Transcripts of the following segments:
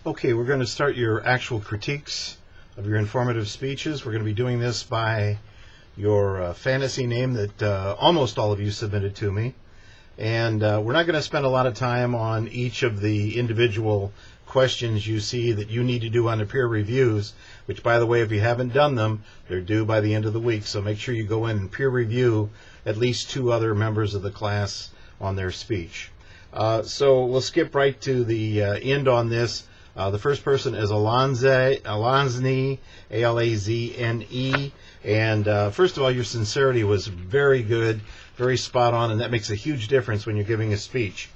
Okay, we're going to start your actual critiques of your informative speeches. We're going to be doing this by your fantasy name that almost all of you submitted to me. And we're not going to spend a lot of time on each of the individual questions you see that you need to do on the peer reviews, which, by the way, if you haven't done them, they're due by the end of the week. So make sure you go in and peer review at least 2 other members of the class on their speech. So we'll skip right to the end on this. The first person is Alazne, A-L-A-Z-N-E. And first of all, your sincerity was very good, very spot on, and that makes a huge difference when you're giving a speech.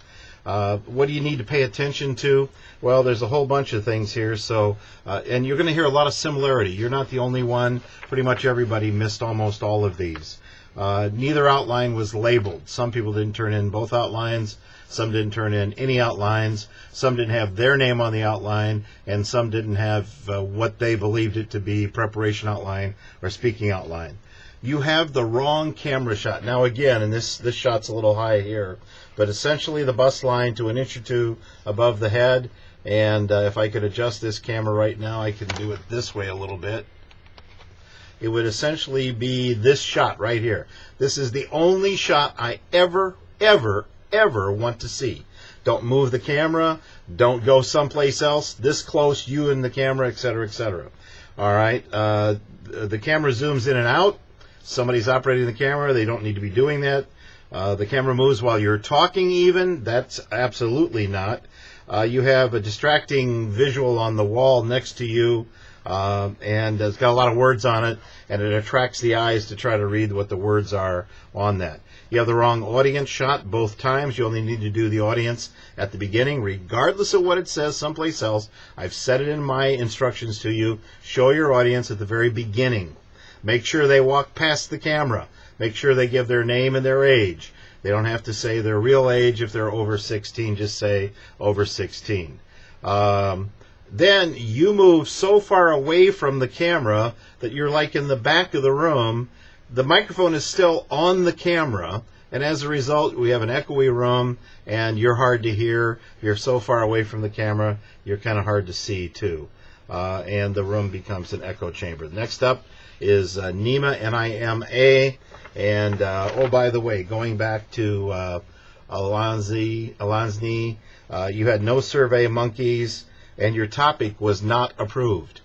What do you need to pay attention to? Well, there's a whole bunch of things here. So, and you're going to hear a lot of similarity. You're not the only one. Pretty much everybody missed almost all of these. Neither outline was labeled. Some people didn't turn in both outlines. Some didn't turn in any outlines. Some didn't have their name on the outline, and some didn't have what they believed it to be, preparation outline or speaking outline. You have the wrong camera shot. Now again, and this shot's a little high here, but essentially the bust line to 1 inch or 2 above the head. And if I could adjust this camera right now, I can do it this way a little bit. It would essentially be this shot right here. This is the only shot I ever want to see. Don't move the camera. Don't go someplace else. This close, you and the camera, etc., etc. All right. The camera zooms in and out. Somebody's operating the camera. They don't need to be doing that. The camera moves while you're talking even. That's absolutely not. You have a distracting visual on the wall next to you, and it's got a lot of words on it, and it attracts the eyes to try to read what the words are on that. You have the wrong audience shot both times. You only need to do the audience at the beginning, regardless of what it says someplace else. I've said it in my instructions to you. Show your audience at the very beginning. Make sure they walk past the camera. Make sure they give their name and their age. They don't have to say their real age if they're over 16. Just say over 16. Then you move so far away from the camera that you're like in the back of the room. The microphone is still on the camera, and as a result, we have an echoey room, and you're hard to hear. You're so far away from the camera, you're kind of hard to see, too. And the room becomes an echo chamber. Next up is Nima, N-I-M-A. And, oh, by the way, going back to Alazne, you had no survey monkeys, and your topic was not approved.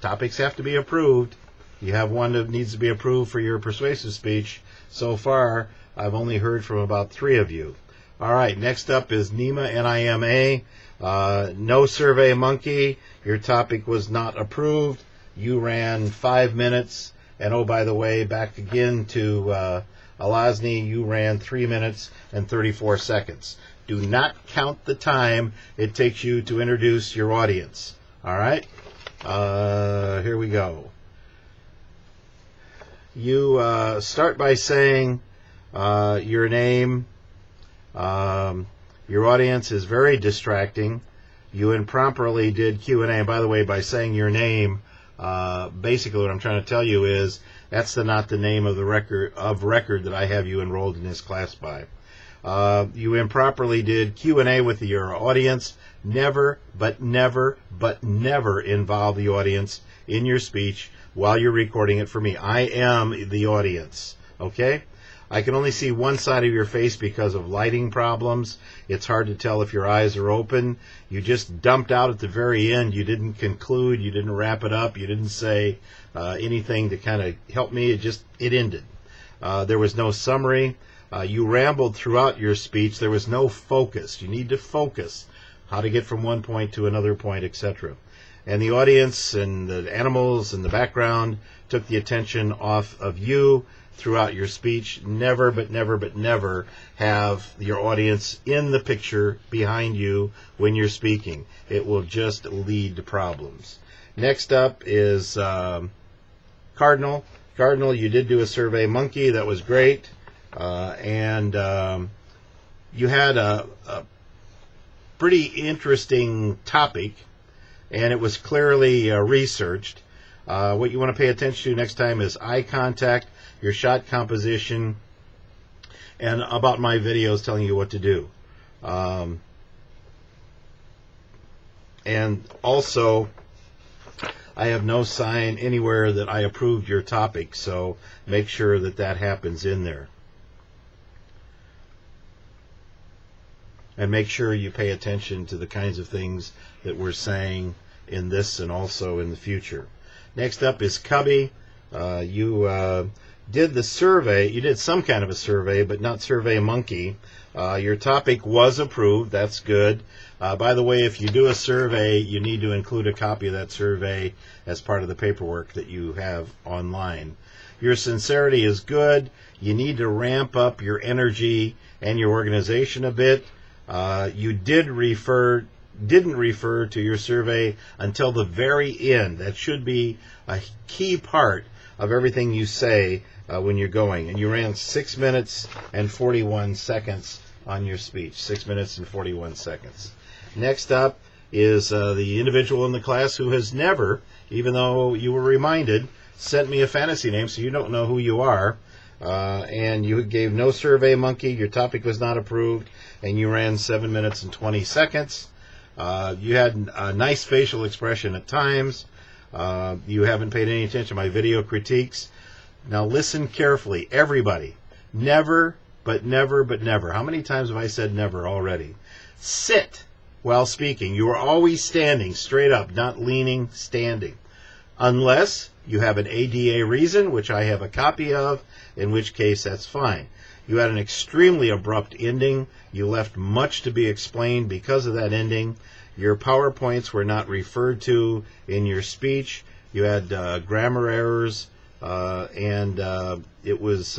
Topics have to be approved. You have one that needs to be approved for your persuasive speech. So far, I've only heard from about 3 of you. All right, next up is Nima, N-I-M-A. No survey monkey. Your topic was not approved. You ran 5 minutes. And oh, by the way, back again to Alazne, you ran 3 minutes and 34 seconds. Do not count the time it takes you to introduce your audience. All right? Here we go. You start by saying your name. Your audience is very distracting. You improperly did Q&A. And by the way, by saying your name, basically what I'm trying to tell you is that's not the name of the record that I have you enrolled in this class by. You improperly did Q&A with your audience. Never involve the audience in your speech while you're recording it for me. I am the audience, okay? I can only see one side of your face because of lighting problems. It's hard to tell if your eyes are open. You just dumped out at the very end. You didn't conclude. You didn't wrap it up. You didn't say anything to kind of help me. It ended. There was no summary. You rambled throughout your speech. There was no focus. You need to focus. How to get from one point to another point, etc. And the audience and the animals in the background took the attention off of you throughout your speech. Never have your audience in the picture behind you when you're speaking. It will just lead to problems. Next up is Cardinal. Cardinal, you did do a survey monkey. That was great. And you had a pretty interesting topic, and it was clearly researched. What you want to pay attention to next time is eye contact, your shot composition, and about my videos telling you what to do. And also, I have no sign anywhere that I approved your topic, so make sure that that happens in there. And make sure you pay attention to the kinds of things that we're saying in this and also in the future. Next up is Cubby. You did the survey. You did some kind of a survey, but not Survey Monkey. Your topic was approved. That's good. By the way, if you do a survey, you need to include a copy of that survey as part of the paperwork that you have online. Your sincerity is good. You need to ramp up your energy and your organization a bit. You didn't refer to your survey until the very end. That should be a key part of everything you say when you're going. And you ran 6 minutes and 41 seconds on your speech. 6 minutes and 41 seconds. Next up is the individual in the class who has never, even though you were reminded, sent me a fantasy name, so you don't know who you are. And you gave no Survey Monkey. Your topic was not approved, and you ran 7 minutes and 20 seconds. You had a nice facial expression at times. You haven't paid any attention to my video critiques. Now listen carefully, everybody. Never, but never, but never. How many times have I said never already? Sit while speaking. You are always standing straight up, not leaning, standing. Unless you have an ADA reason, which I have a copy of, in which case that's fine. You had an extremely abrupt ending. You left much to be explained because of that ending. Your PowerPoints were not referred to in your speech. You had grammar errors, and it was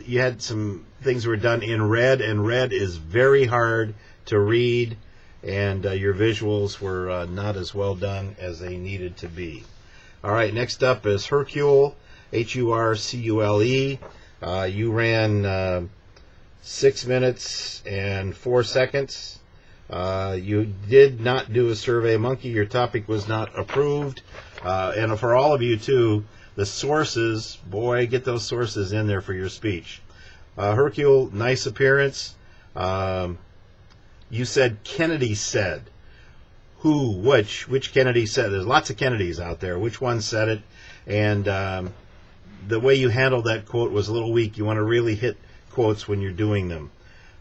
you had some things were done in red, and red is very hard to read, and your visuals were not as well done as they needed to be. All right, next up is Hercule, Hurcule. You ran 6 minutes and 4 seconds. You did not do a Survey Monkey. Your topic was not approved. And for all of you, too, the sources, boy, get those sources in there for your speech. Hercule, nice appearance. You said Kennedy said. Who, which Kennedy said? There's lots of Kennedys out there. Which one said it? And the way you handled that quote was a little weak. You want to really hit quotes when you're doing them.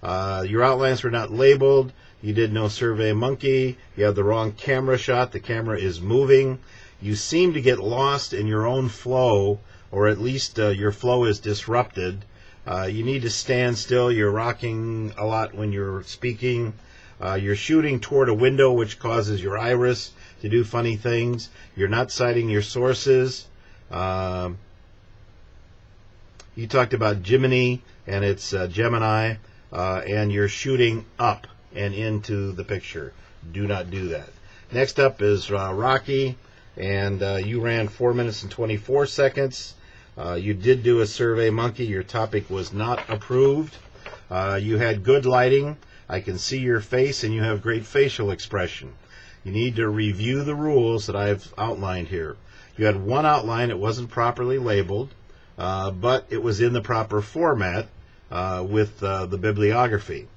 Your outlines were not labeled. You did no Survey Monkey. You have the wrong camera shot. The camera is moving. You seem to get lost in your own flow, or at least your flow is disrupted. You need to stand still. You're rocking a lot when you're speaking. You're shooting toward a window, which causes your iris to do funny things. You're not citing your sources. You talked about Jiminy, and it's Gemini, and you're shooting up and into the picture. Do not do that. Next up is Rocky, and you ran 4 minutes and 24 seconds. You did do a Survey Monkey. Your topic was not approved. You had good lighting. I can see your face, and you have great facial expression. You need to review the rules that I've outlined here. You had one outline. It wasn't properly labeled, but it was in the proper format with the bibliography.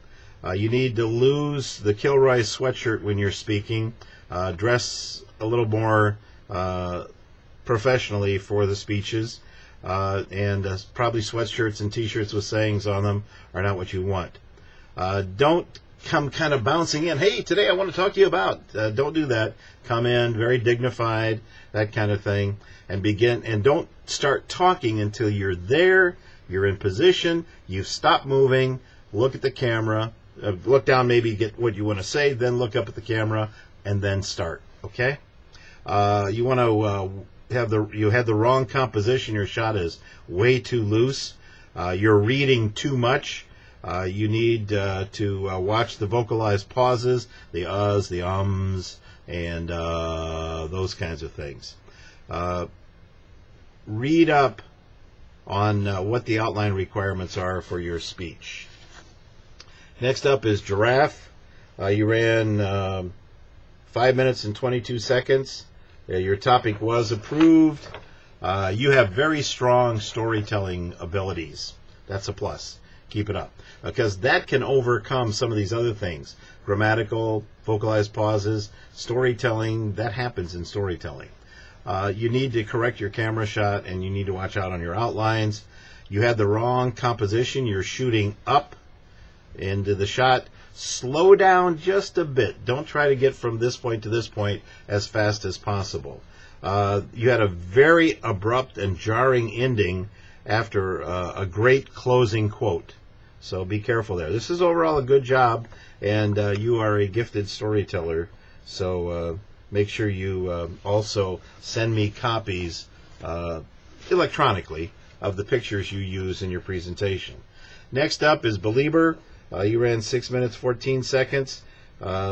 You need to lose the Kilroy sweatshirt when you're speaking. Dress a little more professionally for the speeches. And probably sweatshirts and T-shirts with sayings on them are not what you want. Don't come kind of bouncing in. Hey, today I want to talk to you about. Don't do that. Come in very dignified, that kind of thing, and begin. And don't start talking until you're there. You're in position. You've stopped moving. Look at the camera. Look down, maybe get what you want to say. Then look up at the camera, and then start. Okay. You want to. You had the wrong composition. Your shot is way too loose. You're reading too much. You need to watch the vocalized pauses, the uhs, the ums, and those kinds of things. Read up on what the outline requirements are for your speech. Next up is Giraffe. You ran 5 minutes and 22 seconds. Your topic was approved. You have very strong storytelling abilities. That's a plus. keep it up. Because that can overcome some of these other things. Grammatical, vocalized pauses, storytelling, that happens in storytelling. You need to correct your camera shot, and you need to watch out on your outlines. You had the wrong composition. You're shooting up into the shot. Slow down just a bit. Don't try to get from this point to this point as fast as possible. You had a very abrupt and jarring ending after a great closing quote. So be careful there. This is overall a good job, and you are a gifted storyteller. So make sure you also send me copies electronically of the pictures you use in your presentation. Next up is Belieber. You ran 6 minutes, 14 seconds.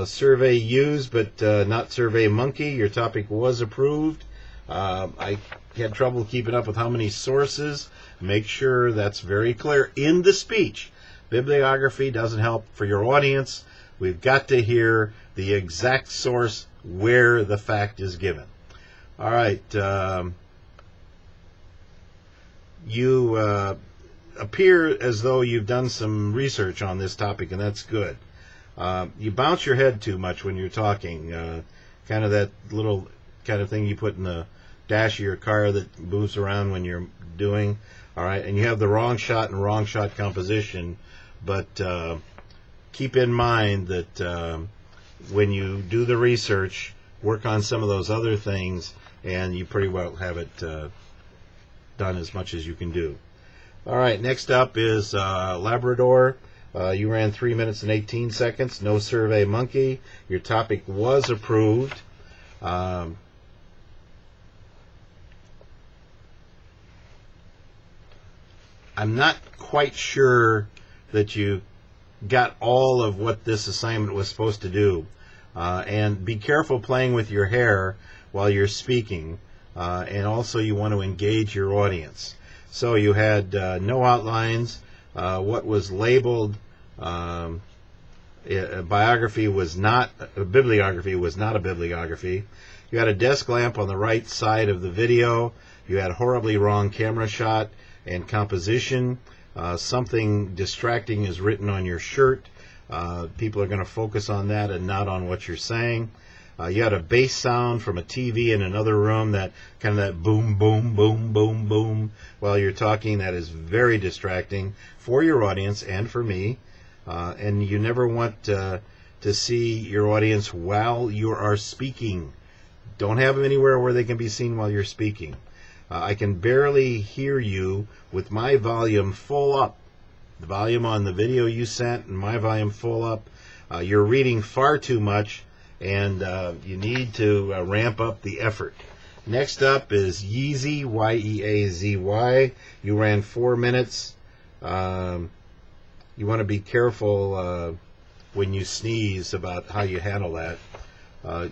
Survey used, but not Survey Monkey. Your topic was approved. I had trouble keeping up with how many sources. Make sure that's very clear in the speech. Bibliography doesn't help for your audience. We've got to hear the exact source where the fact is given. All right. You appear as though you've done some research on this topic, and that's good. You bounce your head too much when you're talking, kind of that little kind of thing you put in the dash of your car that moves around when you're doing. All right, and you have the wrong shot and wrong shot composition, but keep in mind that when you do the research, work on some of those other things, and you pretty well have it done as much as you can do. All right, next up is Labrador. You ran 3 minutes and 18 seconds. No Survey Monkey. Your topic was approved. I'm not quite sure that you got all of what this assignment was supposed to do. And be careful playing with your hair while you're speaking. And also you want to engage your audience. So you had no outlines. What was labeled bibliography was not a bibliography. You had a desk lamp on the right side of the video. You had horribly wrong camera shot and composition. Something distracting is written on your shirt. People are going to focus on that and not on what you're saying. You had a bass sound from a TV in another room, that kind of that boom, boom, boom, boom, boom while you're talking. That is very distracting for your audience and for me. And you never want to see your audience while you are speaking. Don't have them anywhere where they can be seen while you're speaking. I can barely hear you with my volume full up. The volume on the video you sent and my volume full up. You're reading far too much, and you need to ramp up the effort. Next up is Yeezy, Y-E-A-Z-Y. You ran 4 minutes. You want to be careful when you sneeze about how you handle that.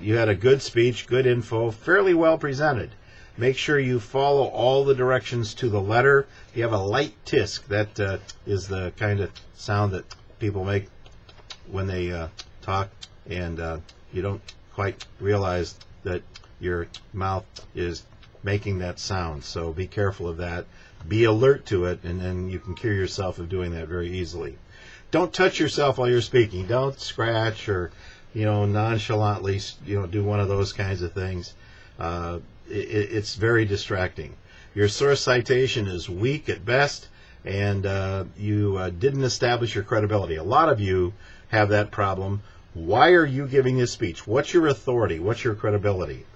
You had a good speech, good info, fairly well presented. Make sure you follow all the directions to the letter. You have a light tisk. That is the kind of sound that people make when they talk, and you don't quite realize that your mouth is making that sound. So be careful of that. Be alert to it, and then you can cure yourself of doing that very easily. Don't touch yourself while you're speaking. Don't scratch or, nonchalantly, do one of those kinds of things. It's very distracting. Your source citation is weak at best, and you didn't establish your credibility. A lot of you have that problem. Why are you giving this speech? What's your authority? What's your credibility?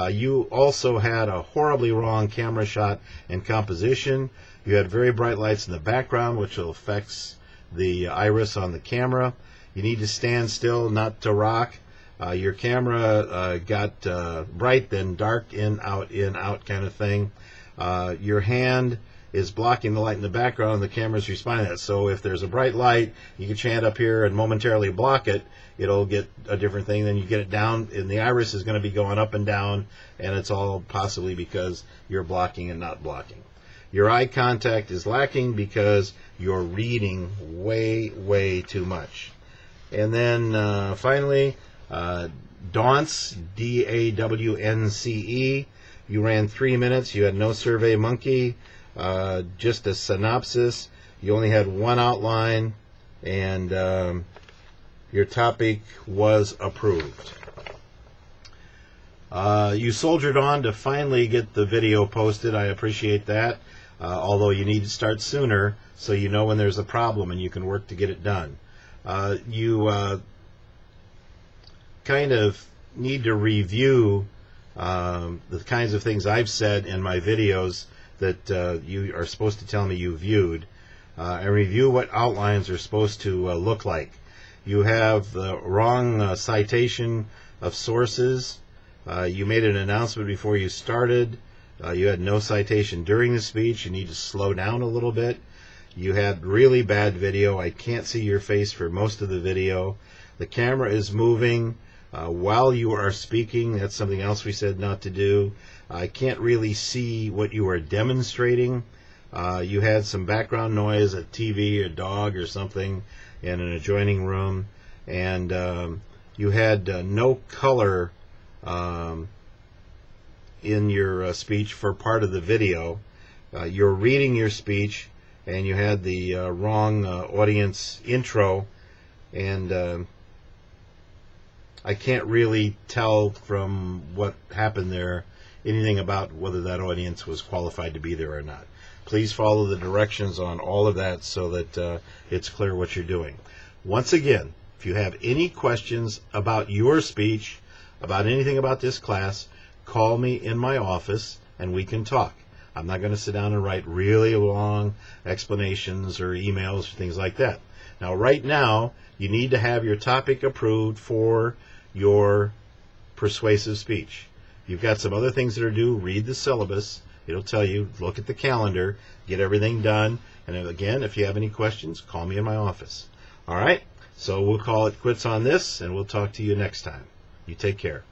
You also had a horribly wrong camera shot and composition. You had very bright lights in the background, which affects the iris on the camera. You need to stand still, not to rock. Your camera got bright, then dark, in, out kind of thing. Your hand is blocking the light in the background, and the camera's responding to that. So if there's a bright light, you get your hand up here and momentarily block it, it'll get a different thing. Then you get it down, and the iris is going to be going up and down, and it's all possibly because you're blocking and not blocking. Your eye contact is lacking because you're reading way, way too much. And then finally, Dawnce, D-A-W-N-C-E. You ran 3 minutes. You had no Survey Monkey. Just a synopsis. You only had one outline, and your topic was approved. You soldiered on to finally get the video posted. I appreciate that. Although you need to start sooner so you know when there's a problem and you can work to get it done. You kind of need to review the kinds of things I've said in my videos that you are supposed to tell me you viewed, and review what outlines are supposed to look like. You have the wrong citation of sources. You made an announcement before you started. You had no citation during the speech. You need to slow down a little bit. You had really bad video. I can't see your face for most of the video. The camera is moving while you are speaking. That's something else we said not to do. I can't really see what you are demonstrating. You had some background noise, a TV, a dog or something in an adjoining room. And you had no color in your speech for part of the video. You're reading your speech, and you had the wrong audience intro, and I can't really tell from what happened there anything about whether that audience was qualified to be there or not. Please follow the directions on all of that so that it's clear what you're doing. Once again, if you have any questions about your speech, about anything about this class, call me in my office and we can talk. I'm not going to sit down and write really long explanations or emails or things like that. Now, right now, you need to have your topic approved for your persuasive speech. You've got some other things that are due. Read the syllabus. It'll tell you, look at the calendar, get everything done. And again, if you have any questions, call me in my office. All right? So we'll call it quits on this, and we'll talk to you next time. You take care.